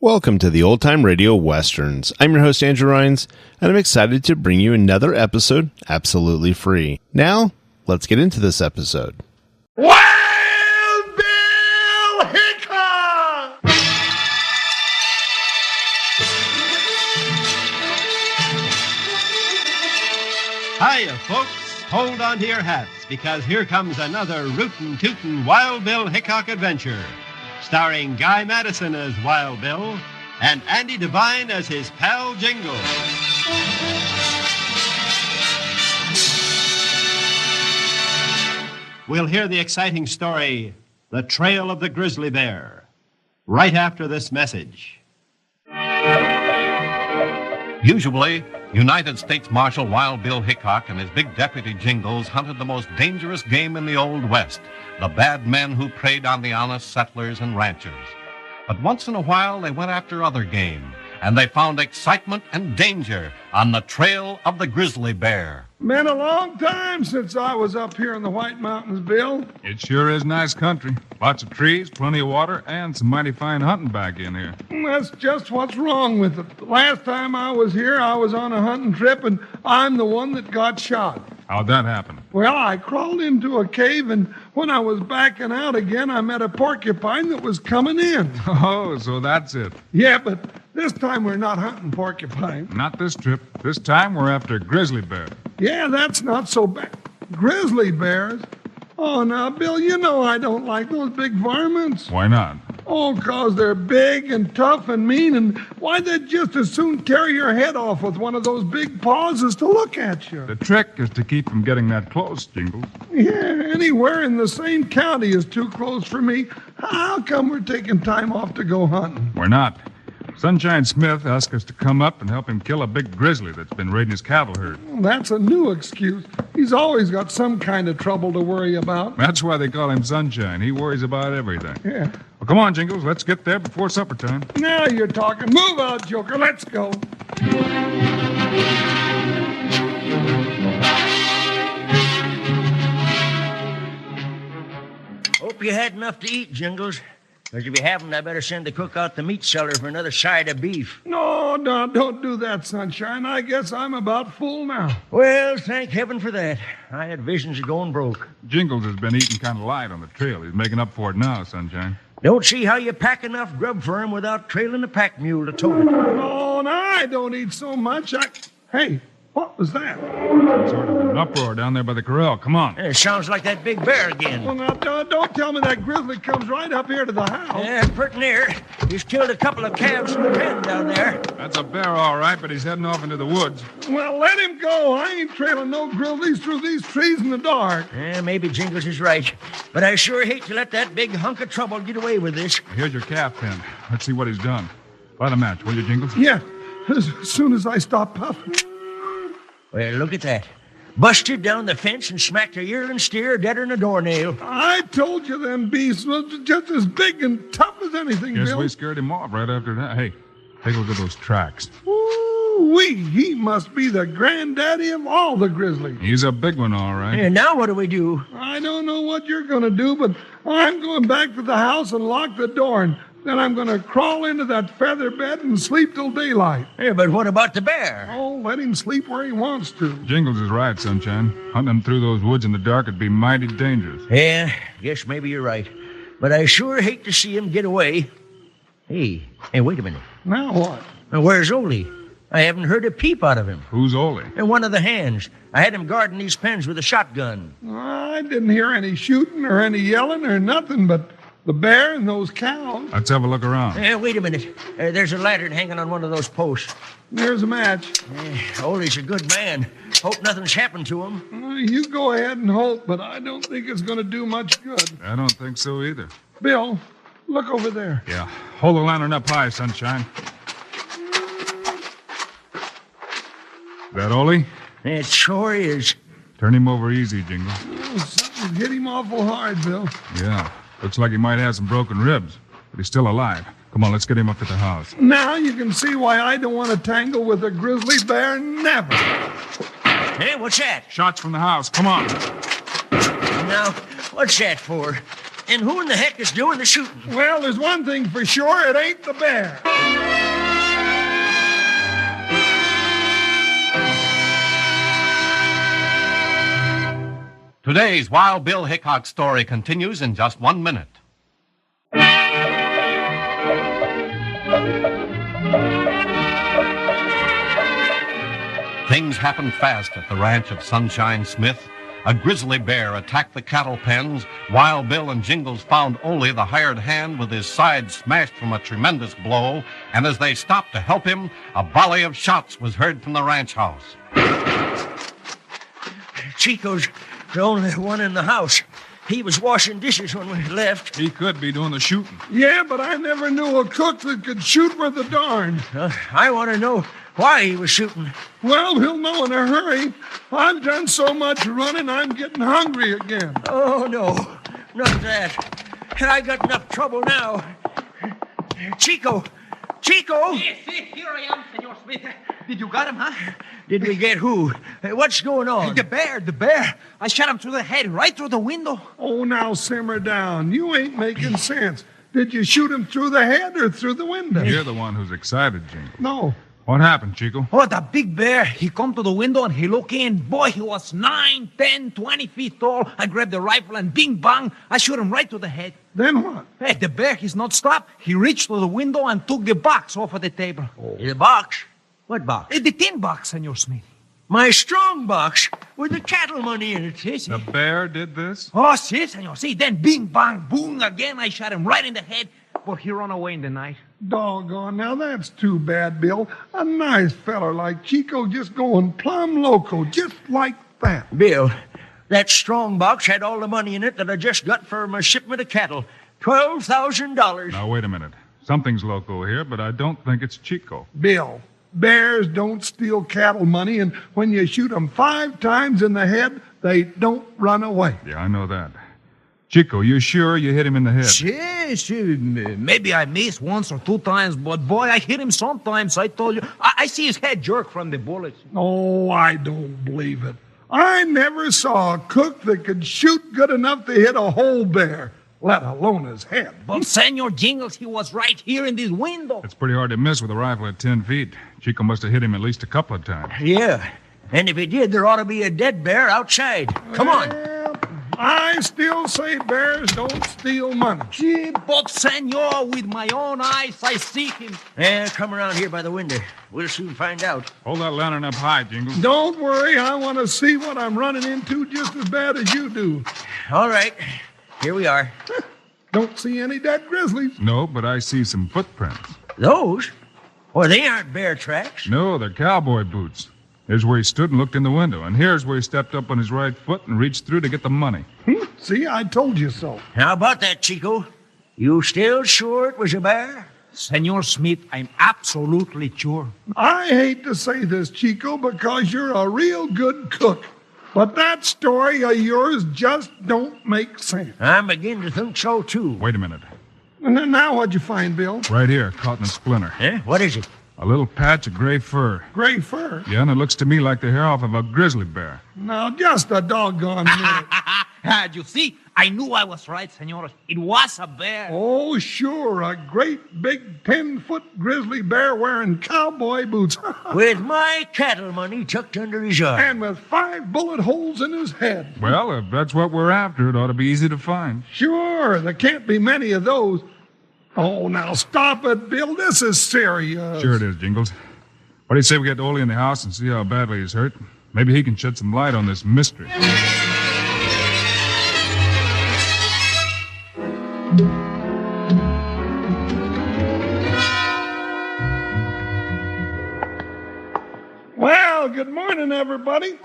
Welcome to the Old Time Radio Westerns. I'm your host, Andrew Rhines, and I'm excited to bring you another episode absolutely free. Now, let's get into this episode. Wild Bill Hickok! Hiya, folks. Hold on to your hats, because here comes another rootin' tootin' Wild Bill Hickok adventure, starring Guy Madison as Wild Bill and Andy Devine as his pal Jingle. We'll hear the exciting story, The Trail of the Grizzly Bear, right after this message. Usually, United States Marshal Wild Bill Hickok and his big deputy Jingles hunted the most dangerous game in the Old West, the bad men who preyed on the honest settlers and ranchers. But once in a while, they went after other game, and they found excitement and danger on the trail of the grizzly bear. Been a long time since I was up here in the White Mountains, Bill. It sure is nice country. Lots of trees, plenty of water, and some mighty fine hunting back in here. That's just what's wrong with it. The last time I was here, I was on a hunting trip, and I'm the one that got shot. How'd that happen? Well, I crawled into a cave, and when I was backing out again, I met a porcupine that was coming in. Oh, so that's it. Yeah, but this time we're not hunting porcupine. Not this trip. This time we're after grizzly bear. Yeah, that's not so bad. Grizzly bears? Oh, now, Bill, you know I don't like those big varmints. Why not? Oh, 'cause they're big and tough and mean, and why, they'd just as soon tear your head off with one of those big paws as to look at you. The trick is to keep from getting that close, Jingles. Yeah, anywhere in the same county is too close for me. How come we're taking time off to go hunting? We're not. Sunshine Smith asked us to come up and help him kill a big grizzly that's been raiding his cattle herd. Well, that's a new excuse. He's always got some kind of trouble to worry about. That's why they call him Sunshine. He worries about everything. Yeah. Well, come on, Jingles. Let's get there before supper time. Now you're talking. Move out, Joker. Let's go. Hope you had enough to eat, Jingles. Because if you haven't, I better send the cook out the meat cellar for another side of beef. No, don't do that, Sunshine. I guess I'm about full now. Well, thank heaven for that. I had visions of going broke. Jingles has been eating kind of light on the trail. He's making up for it now, Sunshine. Don't see how you pack enough grub for him without trailing a pack mule to tow it. No, I don't eat so much. Hey, what was that? Some sort of an uproar down there by the corral. Come on. It sounds like that big bear again. Well, now, don't tell me that grizzly comes right up here to the house. Yeah, pretty near. He's killed a couple of calves in the pen down there. That's a bear, all right, but he's heading off into the woods. Well, let him go. I ain't trailing no grizzlies through these trees in the dark. Yeah, maybe Jingles is right. But I sure hate to let that big hunk of trouble get away with this. Here's your calf pen. Let's see what he's done. Light a match, will you, Jingles? Yeah, as soon as I stop puffing. Well, look at that. Busted down the fence and smacked a yearling steer deader'n a doornail. I told you them beasts was just as big and tough as anything, Guess Bill. we scared him off right after that. Hey, take a look at those tracks. Ooh-wee, he must be the granddaddy of all the grizzlies. He's a big one, all right. And now what do we do? I don't know what you're going to do, but I'm going back to the house and lock the door, and then I'm going to crawl into that feather bed and sleep till daylight. Yeah, but what about the bear? Oh, let him sleep where he wants to. Jingles is right, Sunshine. Hunting him through those woods in the dark would be mighty dangerous. Yeah, guess maybe you're right. But I sure hate to see him get away. Hey, wait a minute. Now what? Now, where's Ole? I haven't heard a peep out of him. Who's Ole? And one of the hands. I had him guarding these pens with a shotgun. I didn't hear any shooting or any yelling or nothing but the bear and those cows. Let's have a look around. Wait a minute. There's a lantern hanging on one of those posts. There's a match. Ole's a good man. Hope nothing's happened to him. You go ahead and hope, but I don't think it's going to do much good. I don't think so either. Bill, look over there. Yeah. Hold the lantern up high, Sunshine. That Ole? It sure is. Turn him over easy, Jingle. Oh, something's hit him awful hard, Bill. Yeah. Looks like he might have some broken ribs, but he's still alive. Come on, let's get him up to the house. Now you can see why I don't want to tangle with a grizzly bear. Never. Hey, what's that? Shots from the house. Come on. Now, what's that for? And who in the heck is doing the shooting? Well, there's one thing for sure. It ain't the bear. Today's Wild Bill Hickok story continues in just 1 minute. Things happened fast at the ranch of Sunshine Smith. A grizzly bear attacked the cattle pens. Wild Bill and Jingles found Ole, the hired hand, with his side smashed from a tremendous blow. And as they stopped to help him, a volley of shots was heard from the ranch house. Chico's the only one in the house. He was washing dishes when we left. He could be doing the shooting. Yeah, but I never knew a cook that could shoot worth a darn. I want to know why he was shooting. Well, he'll know in a hurry. I've done so much running, I'm getting hungry again. Oh, no, not that. I got enough trouble now. Chico! Yes, here I am, Senor Smith. Did you got him, huh? Did we get who? What's going on? The bear. I shot him through the head, right through the window. Oh, now simmer down. You ain't making sense. Did you shoot him through the head or through the window? You're the one who's excited, Jingles. No. What happened, Chico? Oh, the big bear. He come to the window and he look in. Boy, he was 9, 10, 20 feet tall. I grabbed the rifle and bing bang, I shoot him right to the head. Then what? Hey, the bear, he's not stopped. He reached to the window and took the box off of the table. The box? What box? The tin box, Senor Smith. My strong box with the cattle money in it. Yes. The bear did this? Oh, si, senor. See, then bing, bang, boom again. I shot him right in the head, but he run away in the night. Doggone, now that's too bad, Bill. A nice feller like Chico just going plumb loco, just like that. Bill, that strong box had all the money in it that I just got for my shipment of cattle. $12,000. Now, wait a minute. Something's loco here, but I don't think it's Chico. Bill, bears don't steal cattle money, and when you shoot them 5 times in the head, they don't run away. Yeah, I know that. Chico, you sure you hit him in the head? Yes, maybe I missed once or 2 times, but boy, I hit him sometimes. I told you. I see his head jerk from the bullets. Oh, I don't believe it. I never saw a cook that could shoot good enough to hit a whole bear, let alone his head. But Senor Jingles, he was right here in this window. It's pretty hard to miss with a rifle at 10 feet. Chico must have hit him at least a couple of times. Yeah, and if he did, there ought to be a dead bear outside. Come on. Well, I still say bears don't steal money. Gee, but Senor, with my own eyes, I see him. Yeah, come around here by the window. We'll soon find out. Hold that lantern up high, Jingles. Don't worry, I want to see what I'm running into just as bad as you do. All right, here we are. Don't see any dead grizzlies. No, but I see some footprints. Those? Well, they aren't bear tracks. No, they're cowboy boots. Here's where he stood and looked in the window, and here's where he stepped up on his right foot and reached through to get the money. See, I told you so. How about that, Chico? You still sure it was a bear? Senor Smith, I'm absolutely sure. I hate to say this, Chico, because you're a real good cook. But that story of yours just don't make sense. I'm beginning to think so, too. Wait a minute. And then now what'd you find, Bill? Right here, caught in a splinter. Eh? What is it? A little patch of gray fur. Gray fur. Yeah, and it looks to me like the hair off of a grizzly bear. Now, just a doggone minute. You see, I knew I was right, senor. It was a bear. Oh, sure, a great big 10-foot grizzly bear wearing cowboy boots. With my cattle money tucked under his arm. And with 5 bullet holes in his head. Well, if that's what we're after, it ought to be easy to find. Sure, there can't be many of those. Oh, now stop it, Bill. This is serious. Sure it is, Jingles. What do you say we get Ole in the house and see how badly he's hurt? Maybe he can shed some light on this mystery. Well, good morning, everybody.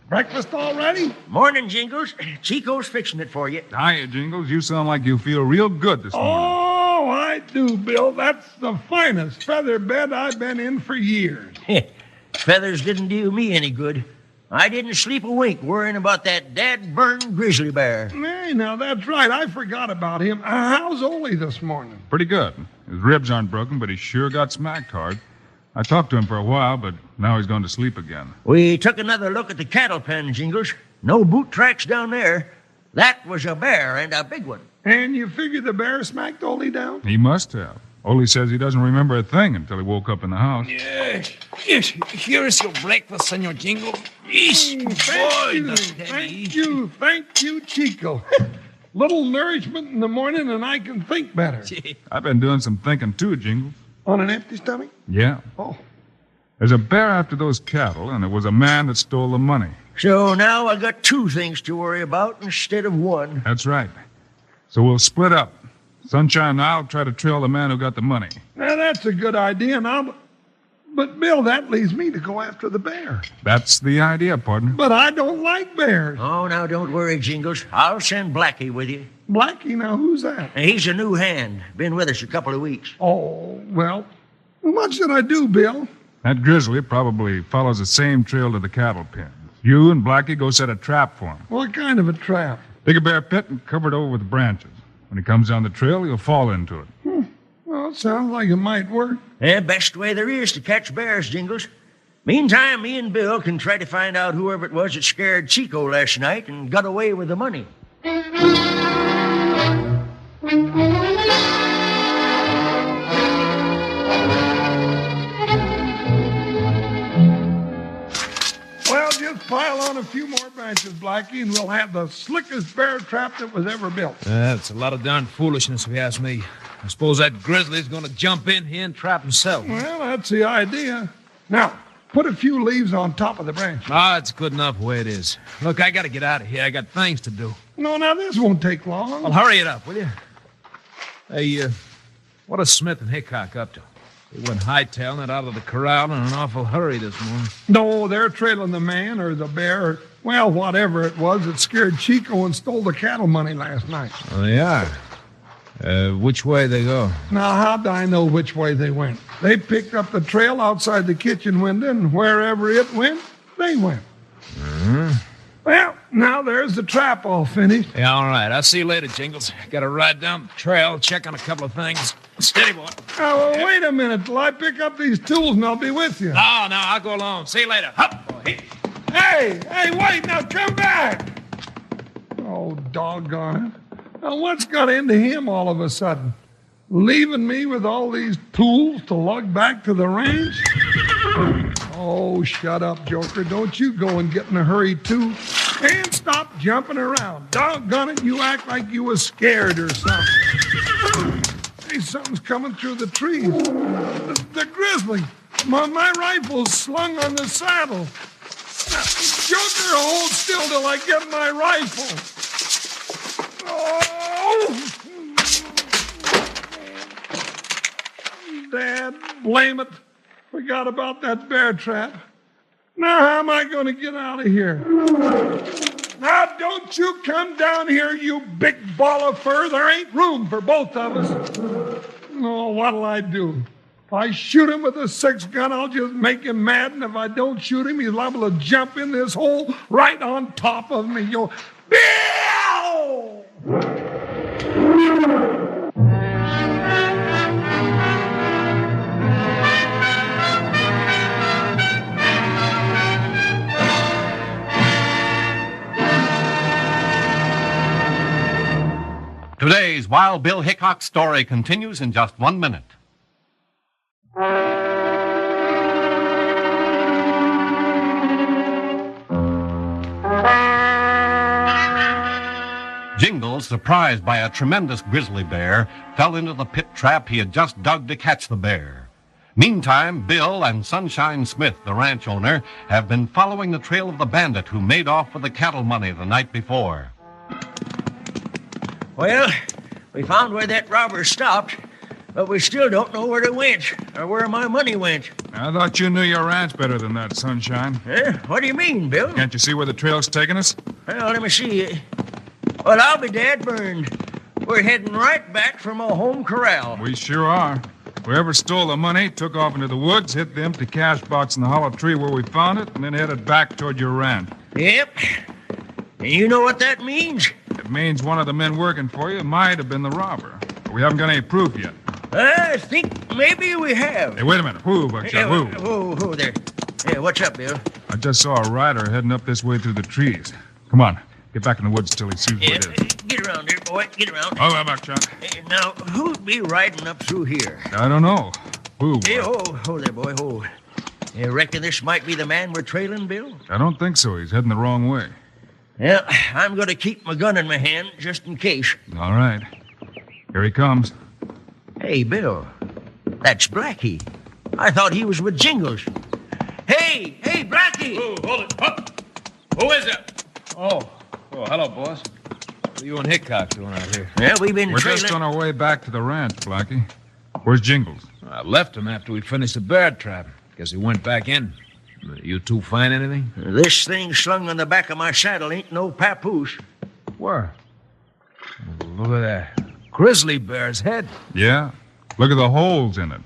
Breakfast all ready? Morning, Jingles. Chico's fixing it for you. Hiya, Jingles. You sound like you feel real good this morning. Oh, I do, Bill. That's the finest feather bed I've been in for years. Feathers didn't do me any good. I didn't sleep a wink worrying about that dad-burned grizzly bear. Hey, now that's right. I forgot about him. How's Ole this morning? Pretty good. His ribs aren't broken, but he sure got smacked hard. I talked to him for a while, but now he's gone to sleep again. We took another look at the cattle pen, Jingles. No boot tracks down there. That was a bear, and a big one. And you figure the bear smacked Ole down? He must have. Ole says he doesn't remember a thing until he woke up in the house. Yes. Here is your breakfast, Senor Jingle. Yeesh, Thank you, Chico. Little nourishment in the morning and I can think better. I've been doing some thinking too, Jingles. On an empty stomach? Yeah. Oh. There's a bear after those cattle, and it was a man that stole the money. So now I got two things to worry about instead of one. That's right. So we'll split up. Sunshine and I'll try to trail the man who got the money. Now, that's a good idea, but, Bill, that leaves me to go after the bear. That's the idea, partner. But I don't like bears. Oh, now don't worry, Jingles. I'll send Blackie with you. Blackie, now who's that? He's a new hand. Been with us a couple of weeks. Oh, well, what should I do, Bill? That Grizzly probably follows the same trail to the cattle pen. You and Blackie go set a trap for him. What kind of a trap? Dig a bare pit and cover it over with branches. When he comes down the trail, he'll fall into it. Well, it sounds like it might work. Best way there is to catch bears, Jingles. Meantime, me and Bill can try to find out whoever it was that scared Chico last night and got away with the money. Well, just pile on a few more branches, Blackie, and we'll have the slickest bear trap that was ever built. That's a lot of darn foolishness, if you ask me. I suppose that Grizzly's going to jump in here and trap himself. Well, that's the idea. Now, put a few leaves on top of the branch. Ah, it's good enough the way it is. Look, I got to get out of here. I got things to do. No, now, this won't take long. Well, hurry it up, will you? Hey, what are Smith and Hickok up to? They went hightailing it out of the corral in an awful hurry this morning. No, they're trailing the man or the bear, or, well, whatever it was that scared Chico and stole the cattle money last night. Oh, they are? Which way they go? Now, how'd I know which way they went? They picked up the trail outside the kitchen window, and wherever it went, they went. Mm-hmm. Well, now there's the trap all finished. Yeah, all right. I'll see you later, Jingles. Got to ride down the trail, check on a couple of things. Steady, boy. Oh, well, wait a minute till I pick up these tools, and I'll be with you. No, I'll go alone. See you later. Hup, boy. Hey, wait, now come back. Oh, doggone it. Now, what's got into him all of a sudden? Leaving me with all these tools to lug back to the ranch? Oh, shut up, Joker. Don't you go and get in a hurry, too. And stop jumping around. Doggone it, you act like you was scared or something. Hey, something's coming through the trees. The Grizzly. My rifle's slung on the saddle. Joker, hold still till I get my rifle. Oh! Dad, blame it. Forgot about that bear trap. Now how am I going to get out of here? Now don't you come down here, you big ball of fur. There ain't room for both of us. Oh, what'll I do? If I shoot him with a 6-gun, I'll just make him mad, and if I don't shoot him, he's liable to jump in this hole right on top of me. Bill! Today's Wild Bill Hickok story continues in just 1 minute. Jingles, surprised by a tremendous grizzly bear, fell into the pit trap he had just dug to catch the bear. Meantime, Bill and Sunshine Smith, the ranch owner, have been following the trail of the bandit who made off with the cattle money the night before. Well, we found where that robber stopped, but we still don't know where they went or where my money went. I thought you knew your ranch better than that, Sunshine. What do you mean, Bill? Can't you see where the trail's taking us? Well, let me see. Well, I'll be dad burned. We're heading right back from our home corral. We sure are. Whoever stole the money took off into the woods, hit the empty cash box in the hollow tree where we found it, and then headed back toward your ranch. Yep. And you know what that means? It means one of the men working for you might have been the robber. But we haven't got any proof yet. I think maybe we have. Hey, wait a minute. Whoa, Buckshot, whoa. Whoa there. Hey, what's up, Bill? I just saw a rider heading up this way through the trees. Come on. Get back in the woods till he sees what it is. Get around there, boy. Get around. Oh, Buckshot. Now, who'd be riding up through here? I don't know. Who? Hey, hold there, boy, hold. You reckon this might be the man we're trailing, Bill? I don't think so. He's heading the wrong way. Well, I'm going to keep my gun in my hand just in case. All right. Here he comes. Hey, Bill. That's Blackie. I thought he was with Jingles. Hey, Blackie! Oh, hold it. Up. Who is it? Oh, hello, boss. What are you and Hickok doing out here? Yeah, we've been We're trailing... just on our way back to the ranch, Blackie. Where's Jingles? I left him after we finished the bear trap. Guess he went back in. You two find anything? This thing slung on the back of my saddle ain't no papoose. Where? Look at that. Grizzly bear's head. Yeah. Look at the holes in it.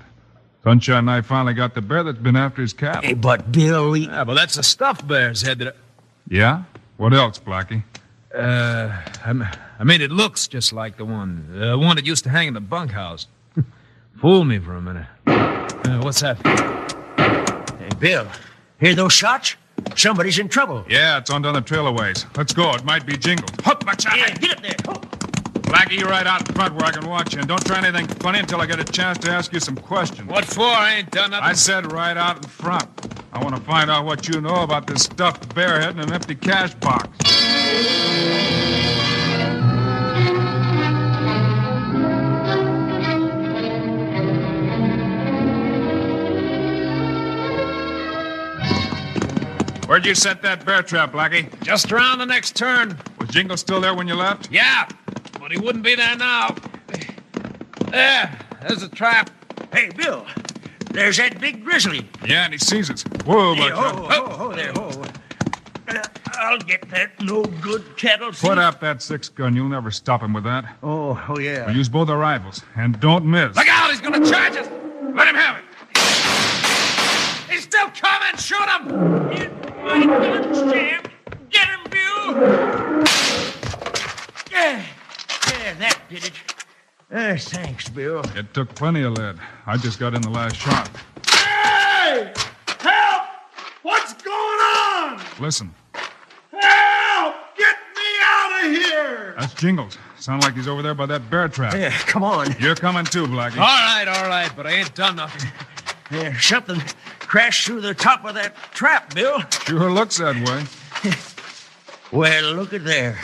Sunshine and I finally got the bear that's been after his cattle. Hey, but Bill, Yeah, but that's a stuffed bear's head that... Yeah? What else, Blackie? I mean, it looks just like the one that used to hang in the bunkhouse. Fooled me for a minute. What's that? Hey, Bill, hear those shots? Somebody's in trouble. Yeah, it's on down the trail a ways. Let's go. It might be Jingles. Hup, Buckshot! Yeah, get up there. Oh. Blackie, you right out in front where I can watch you. And don't try anything funny until I get a chance to ask you some questions. What for? I ain't done nothing. I said right out in front. I want to find out what you know about this stuffed bear head and an empty cash box. Where'd you set that bear trap, Blackie? Just around the next turn. Was Jingle still there when you left? Yeah, but he wouldn't be there now. There's the trap. Hey, Bill, there's that big grizzly. Yeah, and he sees us. Whoa, Hey, Buckshot. ho there, ho. I'll get that no-good cattle. Put up that 6-gun. You'll never stop him with that. Oh, yeah. We'll use both our rifles. And don't miss. Look out, he's gonna charge us. Let him have it. He's still coming. Shoot him. My gun's jammed. Get him, Bill. Yeah, that did it. Thanks, Bill. It took plenty of lead. I just got in the last shot. Hey! Help! What's going on? Listen, Help! Get me out of here! that's Jingles. Sound like he's over there by that bear trap. Yeah, come on. You're coming too, Blackie. All right, but I ain't done nothing. Yeah, something crashed through the top of that trap, Bill. Sure looks that way. Well, look at there.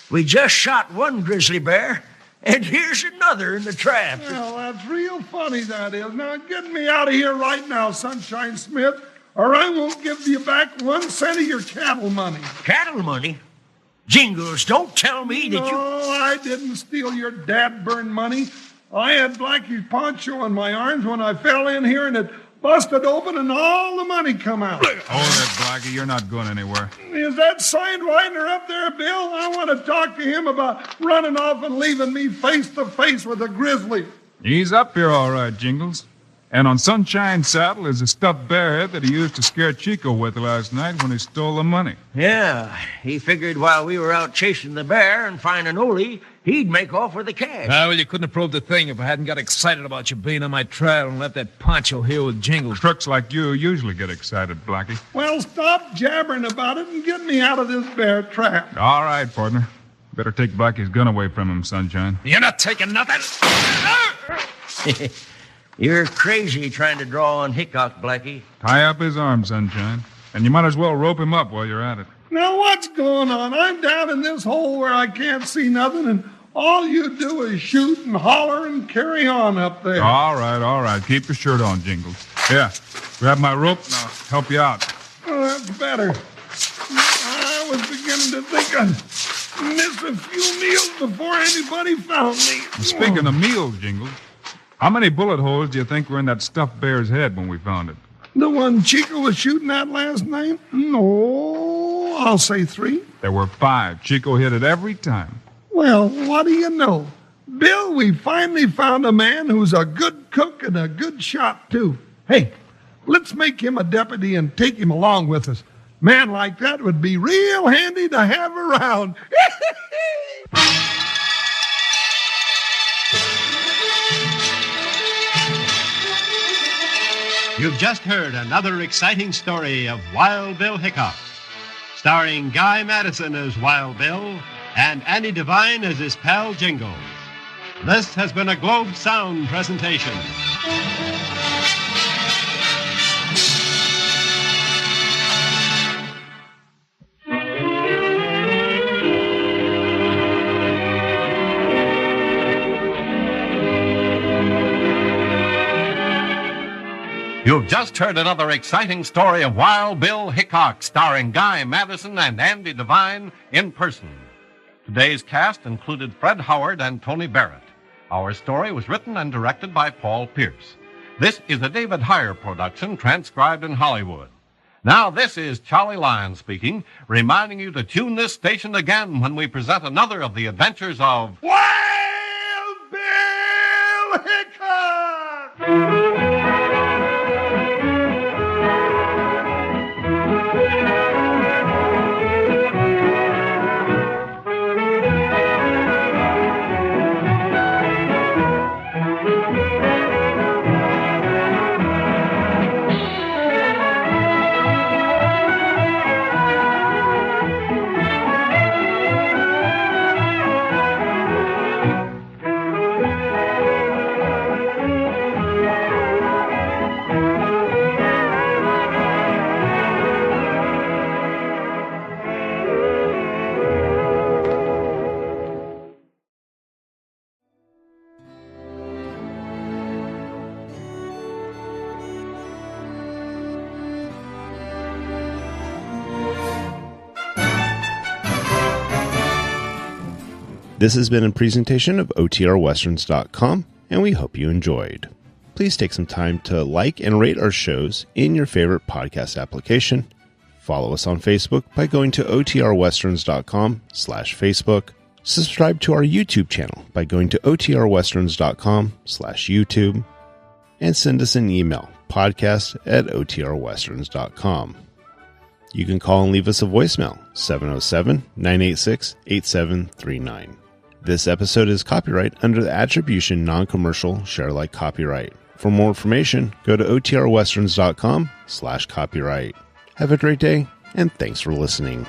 We just shot one grizzly bear, and here's another in the trap. Well, that's real funny, that is. Now, get me out of here right now, Sunshine Smith, or I won't give you back 1 cent of your cattle money. Cattle money? Jingles, don't tell me that you... No, I didn't steal your dad-burned money. I had Blackie's poncho on my arms when I fell in here, and it busted open, and all the money come out. Hold it, Blackie. You're not going anywhere. Is that signed Widener up there, Bill? I want to talk to him about running off and leaving me face to face with a grizzly. He's up here all right, Jingles. And on Sunshine's saddle is a stuffed bear head that he used to scare Chico with last night when he stole the money. Yeah, he figured while we were out chasing the bear and finding Ole, he'd make off with the cash. Well, you couldn't have proved a thing if I hadn't got excited about you being on my trail and left that poncho here with Jingles. Crooks like you usually get excited, Blackie. Well, stop jabbering about it and get me out of this bear trap. All right, partner. Better take Blackie's gun away from him, Sunshine. You're not taking nothing. You're crazy trying to draw on Hickok, Blackie. Tie up his arms, Sunshine. And you might as well rope him up while you're at it. Now, what's going on? I'm down in this hole where I can't see nothing, and all you do is shoot and holler and carry on up there. All right. Keep your shirt on, Jingles. Here, grab my rope and I'll help you out. Oh, that's better. I was beginning to think I'd miss a few meals before anybody found me. Speaking of meals, Jingles, how many bullet holes do you think were in that stuffed bear's head when we found it? The one Chico was shooting at last night? No, I'll say 3. There were 5. Chico hit it every time. Well, what do you know? Bill, we finally found a man who's a good cook and a good shot, too. Hey, let's make him a deputy and take him along with us. Man like that would be real handy to have around. You've just heard another exciting story of Wild Bill Hickok, starring Guy Madison as Wild Bill and Andy Devine as his pal Jingles. This has been a Globe Sound presentation. You've just heard another exciting story of Wild Bill Hickok, starring Guy Madison and Andy Devine in person. Today's cast included Fred Howard and Tony Barrett. Our story was written and directed by Paul Pierce. This is a David Heyer production, transcribed in Hollywood. Now, this is Charlie Lyons speaking, reminding you to tune this station again when we present another of the adventures of Wild Bill Hickok! This has been a presentation of OTRWesterns.com, and we hope you enjoyed. Please take some time to like and rate our shows in your favorite podcast application. Follow us on Facebook by going to OTRWesterns.com/Facebook. Subscribe to our YouTube channel by going to OTRWesterns.com/YouTube. And send us an email, podcast@OTRWesterns.com. You can call and leave us a voicemail, 707-986-8739. This episode is copyright under the Attribution Non-Commercial Share-alike copyright. For more information, go to OTRWesterns.com/copyright. Have a great day, and thanks for listening.